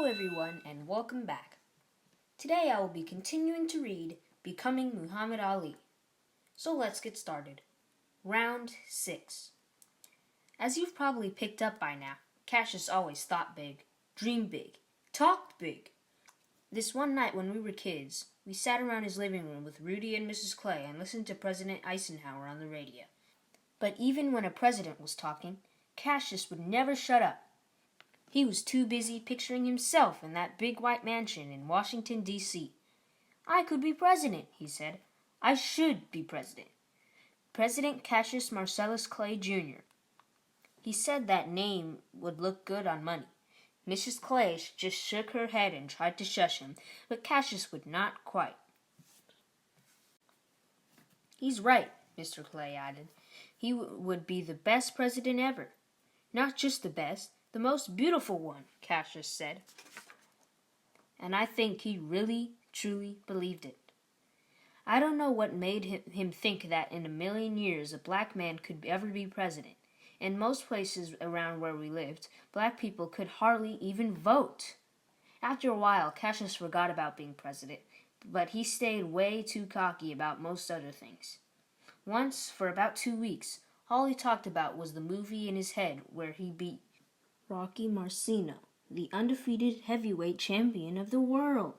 everyone, and welcome back. Today I will be continuing to read Becoming Muhammad Ali. So let's get started. Round 6. As you've probably picked up by now, Cassius always thought big, dreamed big, talked big. This one night when we were kids, we sat around his living room with Rudy and Mrs. Clay and listened to President Eisenhower on the radio. But even when a president was talking, Cassius would never shut up. He was too busy picturing himself in that big white mansion in Washington, D.C. I could be president, he said. I should be president. President Cassius Marcellus Clay, Jr. He said that name would look good on money. Mrs. Clay just shook her head and tried to shush him, but Cassius would not quite. He's right, Mr. Clay added. He would be the best president ever. Not just the best, the most beautiful one, Cassius said. And I think he really, truly believed it. I don't know what made him think that in a million years a black man could ever be president. In most places around where we lived, black people could hardly even vote. After a while, Cassius forgot about being president, but he stayed way too cocky about most other things. Once, for about 2 weeks, all he talked about was the movie in his head where he beat Rocky Marciano, the undefeated heavyweight champion of the world.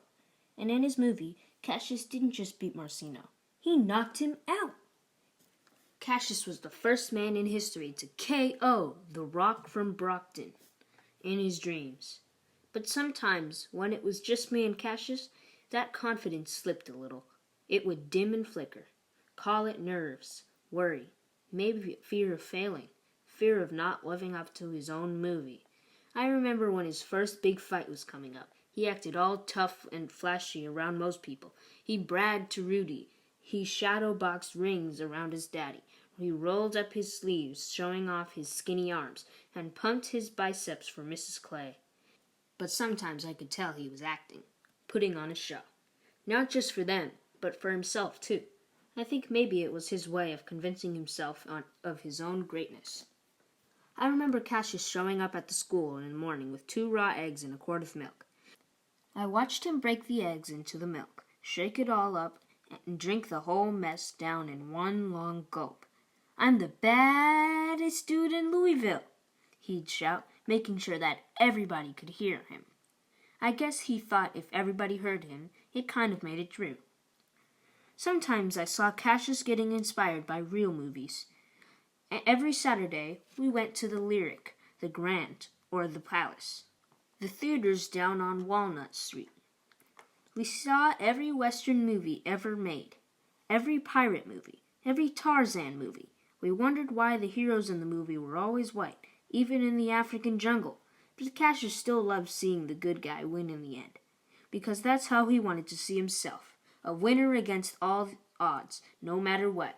And in his movie, Cassius didn't just beat Marciano, he knocked him out. Cassius was the first man in history to KO the Rock from Brockton in his dreams. But sometimes, when it was just me and Cassius, that confidence slipped a little. It would dim and flicker. Call it nerves, worry, maybe fear of failing. Fear of not living up to his own movie. I remember when his first big fight was coming up. He acted all tough and flashy around most people. He bragged to Rudy. He shadow-boxed rings around his daddy. He rolled up his sleeves, showing off his skinny arms, and pumped his biceps for Mrs. Clay. But sometimes I could tell he was acting, putting on a show. Not just for them, but for himself too. I think maybe it was his way of convincing himself of his own greatness. I remember Cassius showing up at the school in the morning with 2 raw eggs and a quart of milk. I watched him break the eggs into the milk, shake it all up, and drink the whole mess down in one long gulp. I'm the baddest dude in Louisville, he'd shout, making sure that everybody could hear him. I guess he thought if everybody heard him, it kind of made it true. Sometimes I saw Cassius getting inspired by real movies. Every Saturday, we went to the Lyric, the Grand, or the Palace, the theaters down on Walnut Street. We saw every Western movie ever made, every pirate movie, every Tarzan movie. We wondered why the heroes in the movie were always white, even in the African jungle. But Cassius still loved seeing the good guy win in the end, because that's how he wanted to see himself, a winner against all odds, no matter what.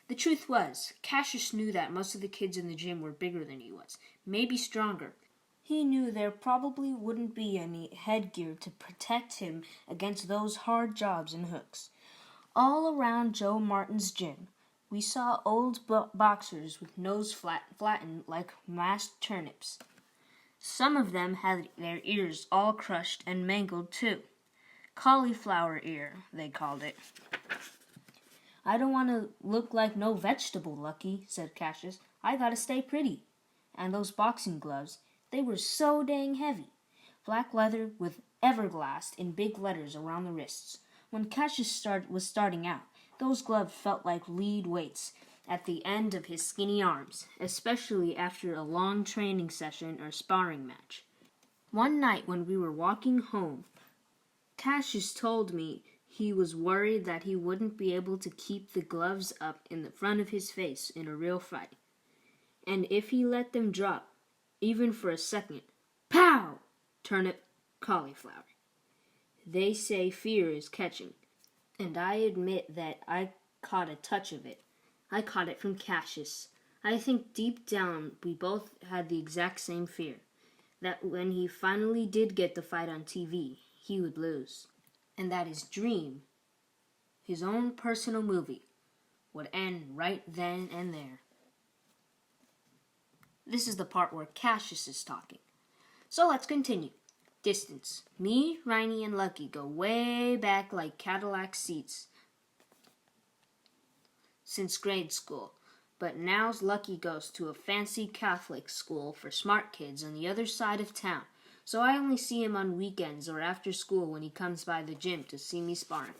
The truth was, Cassius knew that most of the kids in the gym were bigger than he was, maybe stronger. He knew there probably wouldn't be any headgear to protect him against those hard jobs and hooks. All around Joe Martin's gym, we saw old boxers with noses flattened like mashed turnips. Some of them had their ears all crushed and mangled too. Cauliflower ear, they called it. I don't want to look like no vegetable, Lucky, said Cassius. I gotta stay pretty. And those boxing gloves, they were so dang heavy. Black leather with Everglast in big letters around the wrists. When Cassius was starting out, those gloves felt like lead weights at the end of his skinny arms, especially after a long training session or sparring match. One night when we were walking home, Cassius told me he was worried that he wouldn't be able to keep the gloves up in the front of his face in a real fight. And if he let them drop, even for a second, pow! Turnip, cauliflower. They say fear is catching, and I admit that I caught a touch of it. I caught it from Cassius. I think deep down we both had the exact same fear, that when he finally did get the fight on TV, he would lose. And that his dream, his own personal movie, would end right then and there. This is the part where Cassius is talking. So let's continue. Distance. Me, Riney, and Lucky go way back like Cadillac seats since grade school. But now Lucky goes to a fancy Catholic school for smart kids on the other side of town. So I only see him on weekends or after school when he comes by the gym to see me sparring.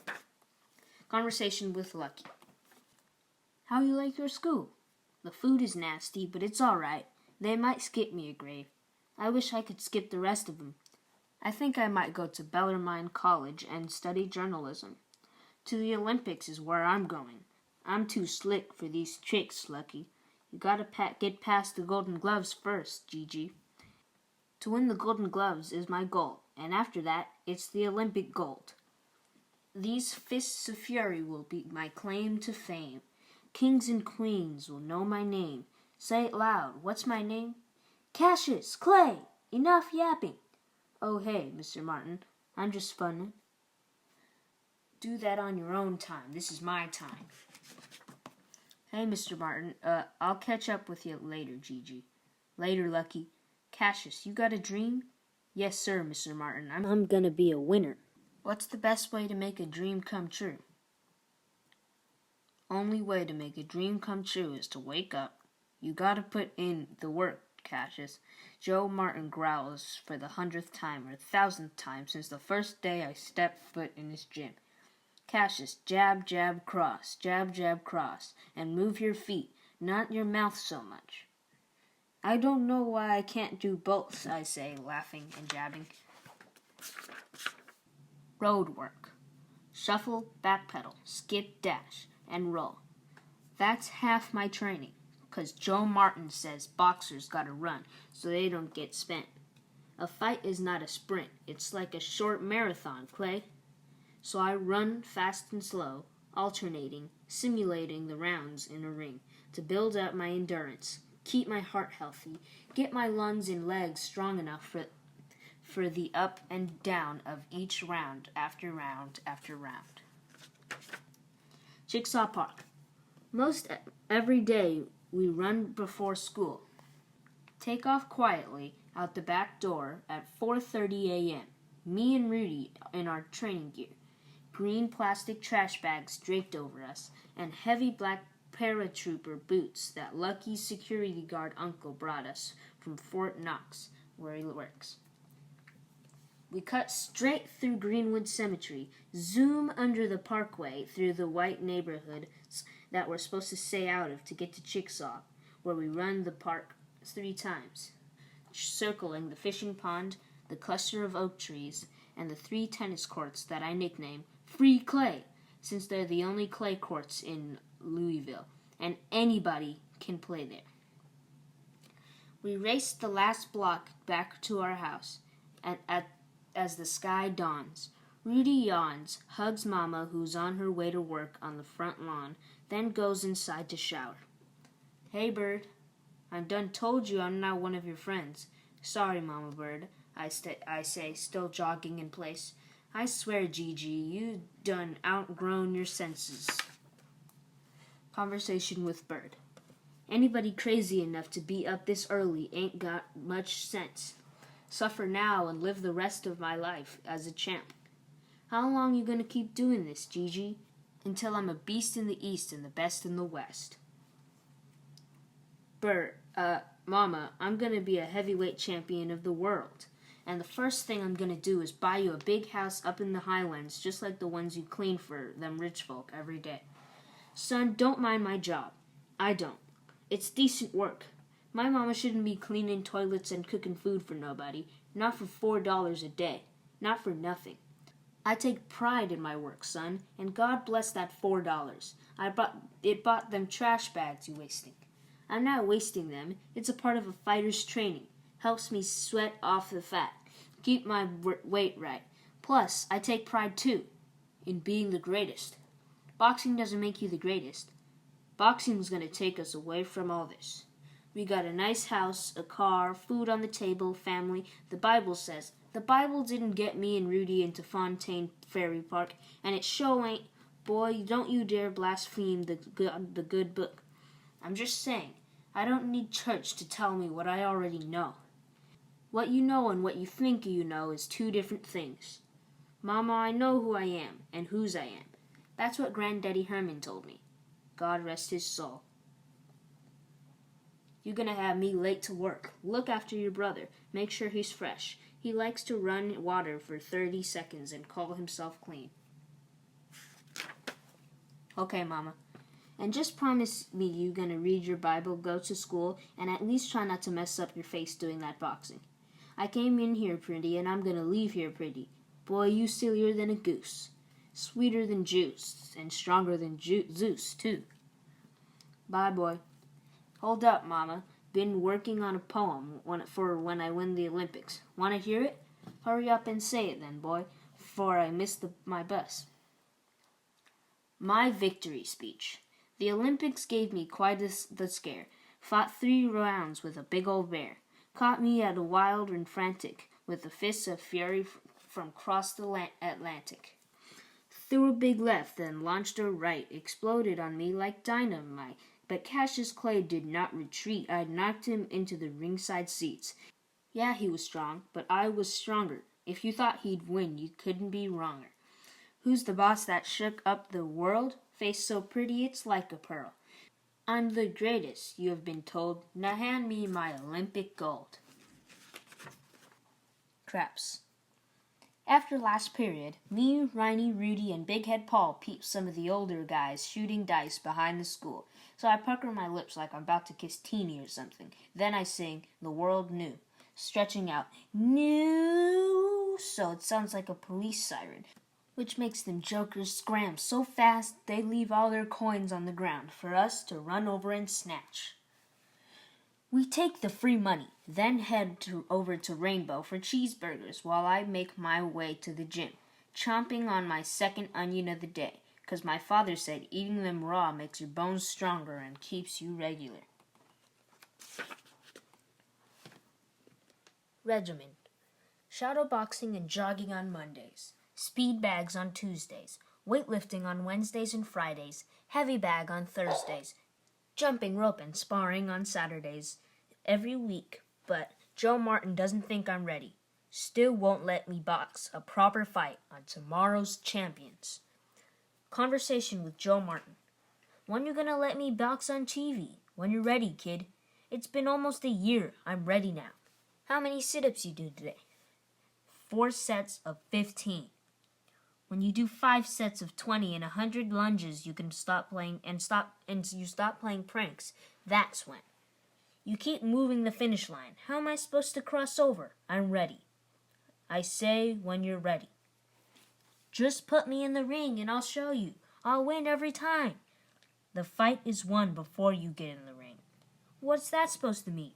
Conversation with Lucky. How you like your school? The food is nasty, but it's all right. They might skip me a grade. I wish I could skip the rest of them. I think I might go to Bellarmine College and study journalism. To the Olympics is where I'm going. I'm too slick for these tricks, Lucky. You gotta get past the Golden Gloves first, Gigi. To win the Golden Gloves is my goal, and after that, it's the Olympic gold. These fists of fury will be my claim to fame. Kings and queens will know my name. Say it loud. What's my name? Cassius Clay. Enough yapping. Oh, hey, Mr. Martin. I'm just funning. Do that on your own time. This is my time. Hey, Mr. Martin. I'll catch up with you later, Gigi. Later, Lucky. Cassius, you got a dream? Yes, sir, Mr. Martin. I'm gonna be a winner. What's the best way to make a dream come true? Only way to make a dream come true is to wake up. You gotta put in the work, Cassius. Joe Martin growls for the 100th time or 1,000th time since the first day I stepped foot in his gym. Cassius, jab, jab, cross, and move your feet, not your mouth so much. I don't know why I can't do both, I say, laughing and jabbing. Road work. Shuffle, backpedal, skip, dash, and roll. That's half my training, 'cause Joe Martin says boxers gotta run so they don't get spent. A fight is not a sprint, it's like a short marathon, Clay. So I run fast and slow, alternating, simulating the rounds in a ring to build up my endurance, keep my heart healthy, get my lungs and legs strong enough for the up and down of each round after round after round. Chickasaw Park. Most every day we run before school. Take off quietly out the back door at 4:30 a.m. Me and Rudy in our training gear. Green plastic trash bags draped over us, and heavy black paratrooper boots that Lucky's security guard uncle brought us from Fort Knox, where he works. We cut straight through Greenwood Cemetery, zoom under the parkway through the white neighborhoods that we're supposed to stay out of to get to Chickasaw, where we run the park 3 times, circling the fishing pond, the cluster of oak trees, and the 3 tennis courts that I nickname Free Clay, since they're the only clay courts in Louisville, and anybody can play there. We raced the last block back to our house, and as the sky dawns, Rudy yawns, hugs Mama, who's on her way to work on the front lawn, then goes inside to shower. Hey, Bird. I done told you I'm not one of your friends. Sorry, Mama Bird, I say, still jogging in place. I swear, Gigi, you done outgrown your senses. Conversation with Bird. Anybody crazy enough to be up this early ain't got much sense. Suffer now and live the rest of my life as a champ. How long you gonna keep doing this, Gigi? Until I'm a beast in the East and the best in the West. Bert, Mama, I'm gonna be a heavyweight champion of the world. And the first thing I'm gonna do is buy you a big house up in the Highlands, just like the ones you clean for them rich folk every day. Son, don't mind my job. I don't. It's decent work. My mama shouldn't be cleaning toilets and cooking food for nobody, not for $4 a day, not for nothing. I take pride in my work, son, and God bless that $4. It bought them trash bags you wasting. I'm not wasting them. It's a part of a fighter's training. Helps me sweat off the fat, keep my weight right. Plus, I take pride too, in being the greatest. Boxing doesn't make you the greatest. Boxing's gonna take us away from all this. We got a nice house, a car, food on the table, family. The Bible says. The Bible didn't get me and Rudy into Fontaine Ferry Park, and it sure ain't. Boy, don't you dare blaspheme the good book. I'm just saying, I don't need church to tell me what I already know. What you know and what you think you know is two different things. Mama, I know who I am and whose I am. That's what Granddaddy Herman told me. God rest his soul. You're gonna have me late to work. Look after your brother. Make sure he's fresh. He likes to run water for 30 seconds and call himself clean. Okay, Mama. And just promise me you're gonna read your Bible, go to school, and at least try not to mess up your face doing that boxing. I came in here pretty, and I'm gonna leave here pretty. Boy, you sillier than a goose. Sweeter than juice, and stronger than Zeus, too. Bye, boy. Hold up, Mama. Been working on a poem for when I win the Olympics. Want to hear it? Hurry up and say it then, boy, before I miss my bus. My victory speech. The Olympics gave me quite the scare. Fought 3 rounds with a big old bear. Caught me at a wild and frantic, with the fists of fury from across the Atlantic. Threw a big left, then launched a right, exploded on me like dynamite. But Cassius Clay did not retreat. I knocked him into the ringside seats. Yeah, he was strong, but I was stronger. If you thought he'd win, you couldn't be wronger. Who's the boss that shook up the world? Face so pretty it's like a pearl. I'm the greatest, you have been told. Now hand me my Olympic gold. Craps. After last period, me, Riney, Rudy, and Big Head Paul peeped some of the older guys shooting dice behind the school. So I pucker my lips like I'm about to kiss Teeny or something. Then I sing, The World Knew, stretching out, New, so it sounds like a police siren, which makes them jokers scram so fast they leave all their coins on the ground for us to run over and snatch. We take the free money, then head over to Rainbow for cheeseburgers while I make my way to the gym, chomping on my second onion of the day, 'cause my father said eating them raw makes your bones stronger and keeps you regular. Regimen. Shadowboxing and jogging on Mondays. Speed bags on Tuesdays. Weightlifting on Wednesdays and Fridays. Heavy bag on Thursdays. Jumping rope and sparring on Saturdays. Every week, but Joe Martin doesn't think I'm ready. Still won't let me box a proper fight on tomorrow's champions. Conversation with Joe Martin. When you gonna let me box on TV? When you're ready, kid. It's been almost a year. I'm ready now. How many sit-ups you do today? 4 sets of 15. When you do 5 sets of 20 and 100 lunges, you can stop playing and you stop playing pranks. That's when. You keep moving the finish line. How am I supposed to cross over? I'm ready. I say when you're ready. Just put me in the ring and I'll show you. I'll win every time. The fight is won before you get in the ring. What's that supposed to mean?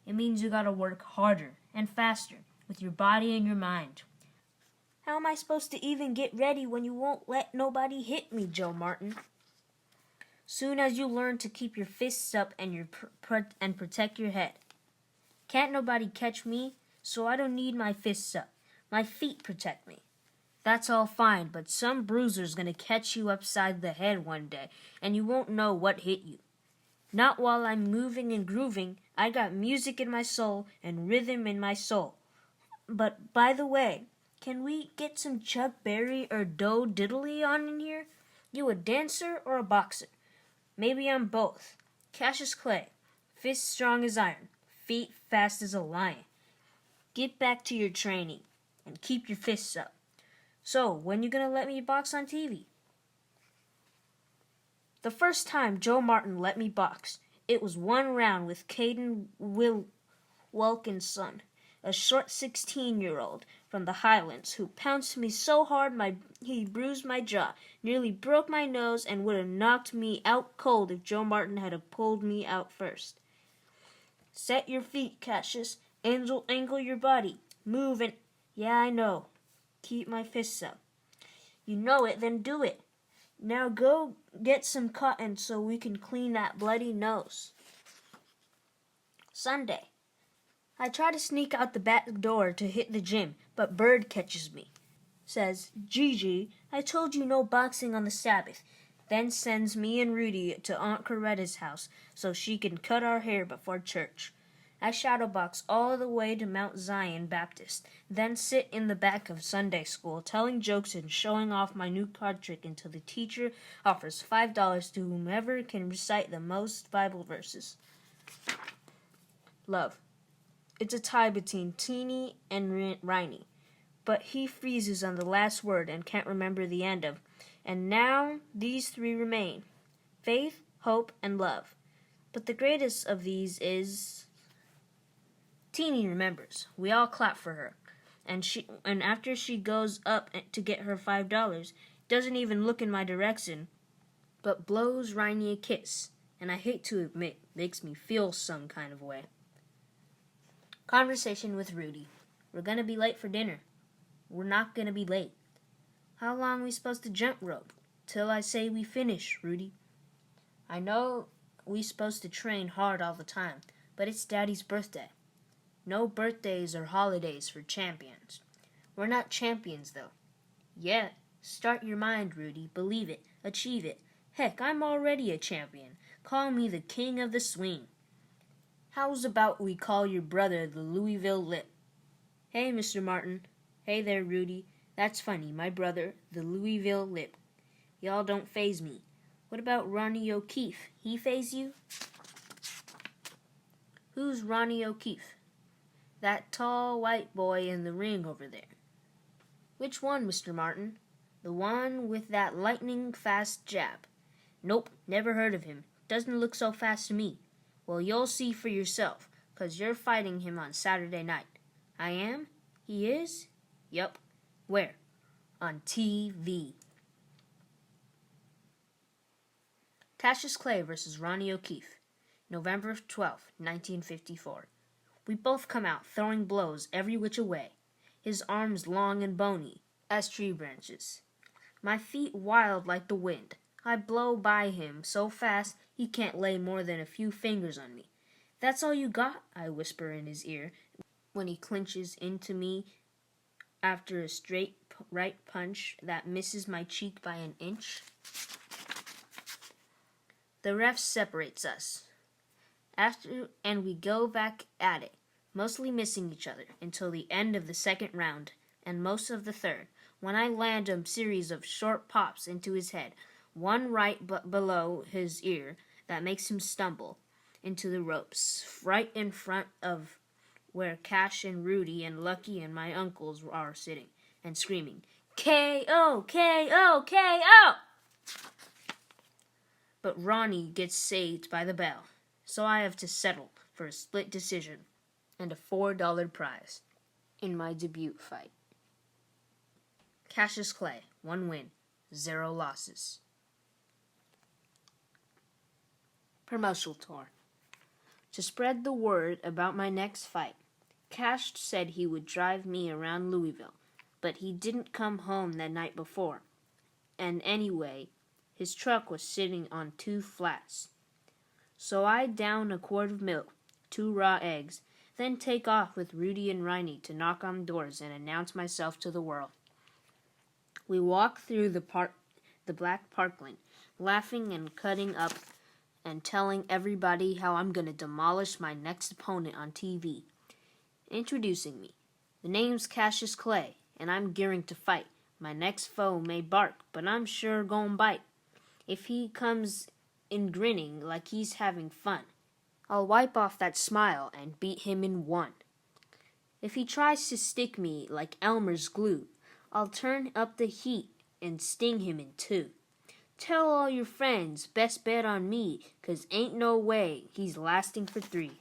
It means you gotta work harder and faster with your body and your mind. How am I supposed to even get ready when you won't let nobody hit me, Joe Martin? Soon as you learn to keep your fists up and protect your head. Can't nobody catch me, so I don't need my fists up. My feet protect me. That's all fine, but some bruiser's gonna catch you upside the head one day, and you won't know what hit you. Not while I'm moving and grooving. I got music in my soul and rhythm in my soul. But by the way, can we get some Chuck Berry or Doe Diddley on in here? You a dancer or a boxer? Maybe I'm both. Cassius Clay, fists strong as iron, feet fast as a lion. Get back to your training and keep your fists up. So, when you gonna let me box on TV? The first time Joe Martin let me box, it was 1 round with Caden Wilkinson, a short 16-year-old from the Highlands who pounced me so hard he bruised my jaw, nearly broke my nose, and would have knocked me out cold if Joe Martin had pulled me out first. Set your feet, Cassius. Angle your body. Move and... Yeah, I know. Keep my fists up. You know it, then do it. Now go get some cotton so we can clean that bloody nose. Sunday. I try to sneak out the back door to hit the gym, but Bird catches me. Says, Gigi, I told you no boxing on the Sabbath. Then sends me and Rudy to Aunt Coretta's house so she can cut our hair before church. I shadowbox all the way to Mount Zion Baptist, then sit in the back of Sunday school, telling jokes and showing off my new card trick until the teacher offers $5 to whomever can recite the most Bible verses. Love. It's a tie between Teeny and Riney, but he freezes on the last word and can't remember the end of. And now these three remain: faith, hope, and love. But the greatest of these is... Teeny remembers. We all clap for her. And after she goes up to get her $5, doesn't even look in my direction, but blows Riney a kiss. And I hate to admit, makes me feel some kind of way. Conversation with Rudy. We're gonna be late for dinner. We're not gonna be late. How long are we supposed to jump rope? Till I say we finish, Rudy. I know we supposed to train hard all the time, but it's Daddy's birthday. No birthdays or holidays for champions. We're not champions, though. Yeah, start your mind, Rudy. Believe it. Achieve it. Heck, I'm already a champion. Call me the king of the swing. How's about we call your brother the Louisville Lip? Hey, Mr. Martin. Hey there, Rudy. That's funny. My brother, the Louisville Lip. Y'all don't faze me. What about Ronnie O'Keefe? He faze you? Who's Ronnie O'Keefe? That tall white boy in the ring over there. Which one, Mr. Martin? The one with that lightning-fast jab. Nope, never heard of him. Doesn't look so fast to me. Well, you'll see for yourself, 'cause you're fighting him on Saturday night. I am? He is? Yup. Where? On TV. Cassius Clay versus Ronnie O'Keefe, November 12, 1954. We both come out throwing blows every which way, his arms long and bony as tree branches, my feet wild like the wind. I blow by him so fast he can't lay more than a few fingers on me. That's all you got? I whisper in his ear when he clinches into me after a straight right punch that misses my cheek by an inch. The ref separates us. And we go back at it, mostly missing each other, until the end of the second round, and most of the third, when I land a series of short pops into his head, one right below his ear that makes him stumble into the ropes, right in front of where Cash and Rudy and Lucky and my uncles are sitting, and screaming, "K.O., K.O., K.O.!" But Ronnie gets saved by the bell, so I have to settle for a split decision and a $4 prize in my debut fight. Cassius Clay, 1 win, 0 losses. Promotional tour. To spread the word about my next fight, Cash said he would drive me around Louisville, but he didn't come home the night before. And anyway, his truck was sitting on 2 flats. So I down a quart of milk, 2 raw eggs, then take off with Rudy and Riney to knock on doors and announce myself to the world. We walk through the black parkland, laughing and cutting up and telling everybody how I'm going to demolish my next opponent on TV. Introducing me. The name's Cassius Clay, and I'm gearing to fight. My next foe may bark, but I'm sure gon' bite. If he comes in grinning like he's having fun, I'll wipe off that smile and beat him in 1. If he tries to stick me like Elmer's glue, I'll turn up the heat and sting him in 2. Tell all your friends, best bet on me, 'cause ain't no way he's lasting for 3.